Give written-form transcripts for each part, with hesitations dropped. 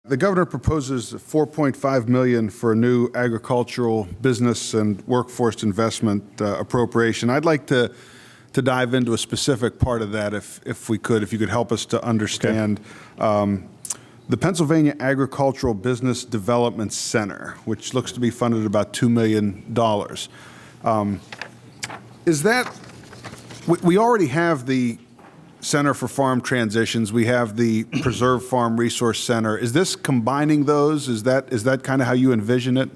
The governor proposes $4.5 million for a new agricultural business and workforce investment appropriation. I'd like to dive into a specific part of that, if we could, if you could help us to understand. Okay. The Pennsylvania Agricultural Business Development Center, which looks to be funded at about $2 million. Is that, we already have the Center for Farm Transitions, we have the Preserve Farm Resource Center. Is this combining those? Is that kind of how you envision it?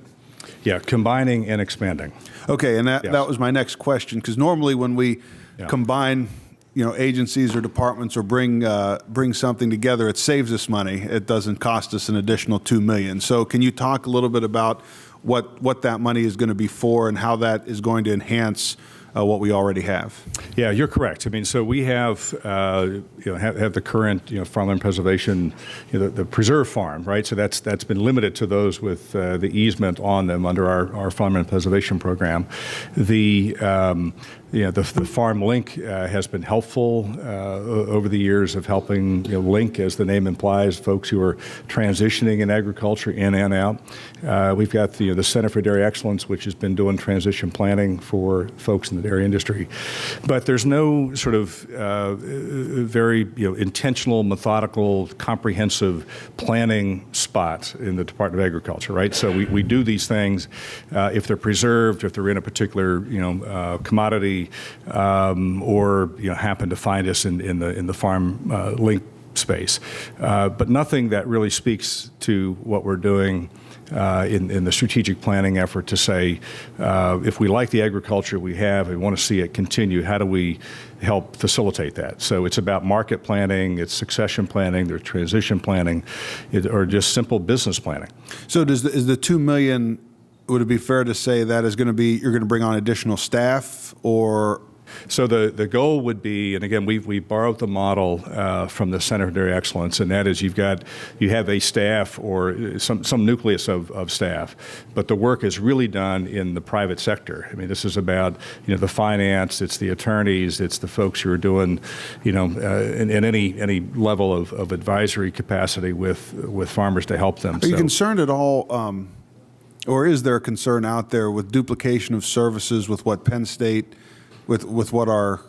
Yeah, combining and expanding. Okay, and that was my next question, because normally when we combine, agencies or departments or bring something together, it saves us money. It doesn't cost us an additional $2 million. So can you talk a little bit about what that money is going to be for and how that is going to enhance what we already have? Yeah, you're correct. I mean, so we have have the current farmland preservation, the preserve farm, right? So that's been limited to those with the easement on them under our farmland preservation program. The Farm Link has been helpful over the years of helping link, as the name implies, folks who are transitioning in agriculture in and out. We've got the Center for Dairy Excellence, which has been doing transition planning for folks in the dairy industry. But there's no sort of very intentional, methodical, comprehensive planning spot in the Department of Agriculture, right? So we do these things if they're preserved, if they're in a particular commodity, or happen to find us in the Farm Link space, but nothing that really speaks to what we're doing in the strategic planning effort to say, if we like the agriculture we have and want to see it continue, how do we help facilitate that? So it's about market planning, it's succession planning, there's transition planning, or just simple business planning. So is the $2 million, would it be fair to say that is going to be, you're going to bring on additional staff, or? So the goal would be, and again, we borrowed the model from the Center for Dairy Excellence, and that is you have a staff or some nucleus of staff, but the work is really done in the private sector. I mean, this is about the finance, it's the attorneys, it's the folks who are doing in any level of advisory capacity with farmers to help them. Are you concerned at all, or is there a concern out there with duplication of services with what Penn State? With what our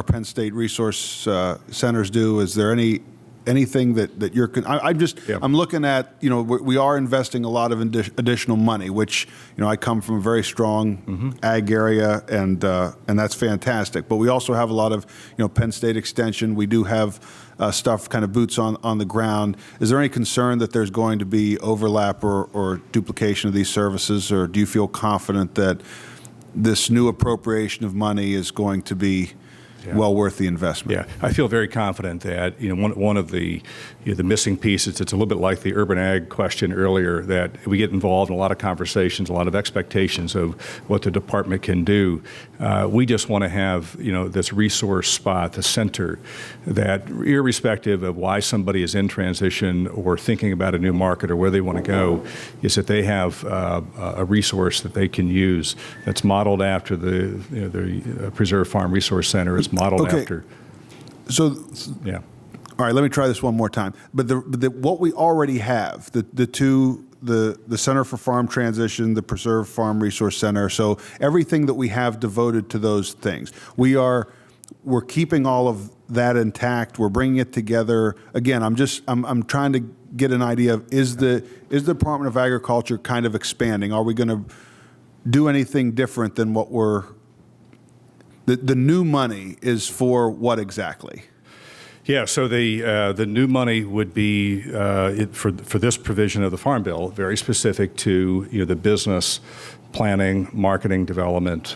Penn State resource centers do? Is there anything that you're? I'm looking at we are investing a lot of additional money, which I come from a very strong ag area, and that's fantastic. But we also have a lot of Penn State extension. We do have stuff kind of boots on the ground. Is there any concern that there's going to be overlap or duplication of these services, or do you feel confident that this new appropriation of money is going to be well worth the investment? Yeah, I feel very confident that one of the missing pieces. It's a little bit like the urban ag question earlier, that we get involved in a lot of conversations, a lot of expectations of what the department can do. We just want to have this resource spot, the center, that irrespective of why somebody is in transition or thinking about a new market or where they want to go, is that they have a resource that they can use that's modeled after the Preserve Farm Resource Center. It's modeled after. So, yeah. All right, let me try this one more time. But what we already have, the Center for Farm Transition, the Preserve Farm Resource Center, so everything that we have devoted to those things, we're keeping all of that intact. We're bringing it together. Again, I'm trying to get an idea of, is the Department of Agriculture kind of expanding? Are we going to do anything different than what the new money is for what exactly? Yeah, so the new money would be for this provision of the Farm Bill, very specific to the business planning, market development,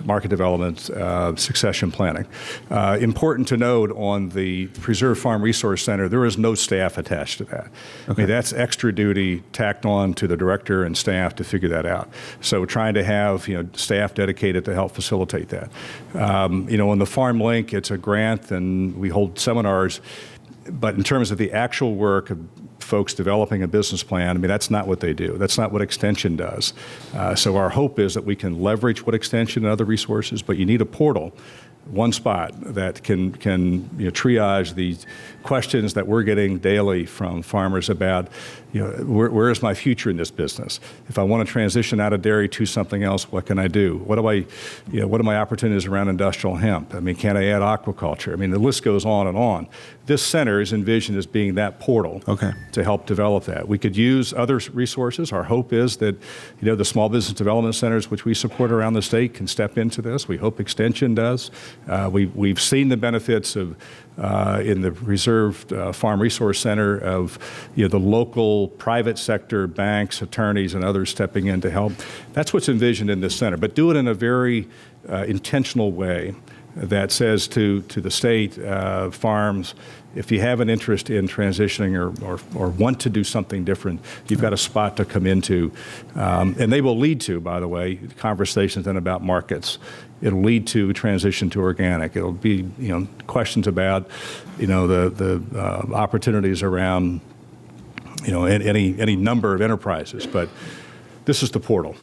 succession planning. Important to note, on the Preserve Farm Resource Center, there is no staff attached to that. Okay. I mean, that's extra duty tacked on to the director and staff to figure that out. So we're trying to have staff dedicated to help facilitate that. On the Farm Link, it's a grant, and we hold seminars. But in terms of the actual work of folks developing a business plan, I mean, that's not what they do. That's not what Extension does. So our hope is that we can leverage what Extension and other resources, but you need a portal one spot that can triage the questions that we're getting daily from farmers about, where is my future in this business? If I want to transition out of dairy to something else, what can I do? What are my opportunities around industrial hemp? I mean, can I add aquaculture? I mean, the list goes on and on. This center is envisioned as being that portal to help develop that. We could use other resources. Our hope is that, the small business development centers, which we support around the state, can step into this. We hope Extension does. We've seen the benefits of in the Reserved Farm Resource Center of the local private sector banks, attorneys, and others stepping in to help. That's what's envisioned in this center, but do it in a very intentional way that says to the state farms, if you have an interest in transitioning or want to do something different, you've got a spot to come into. And they will lead to, by the way, conversations then about markets. It'll lead to transition to organic. It'll be, questions about, the opportunities around, any number of enterprises. But this is the portal.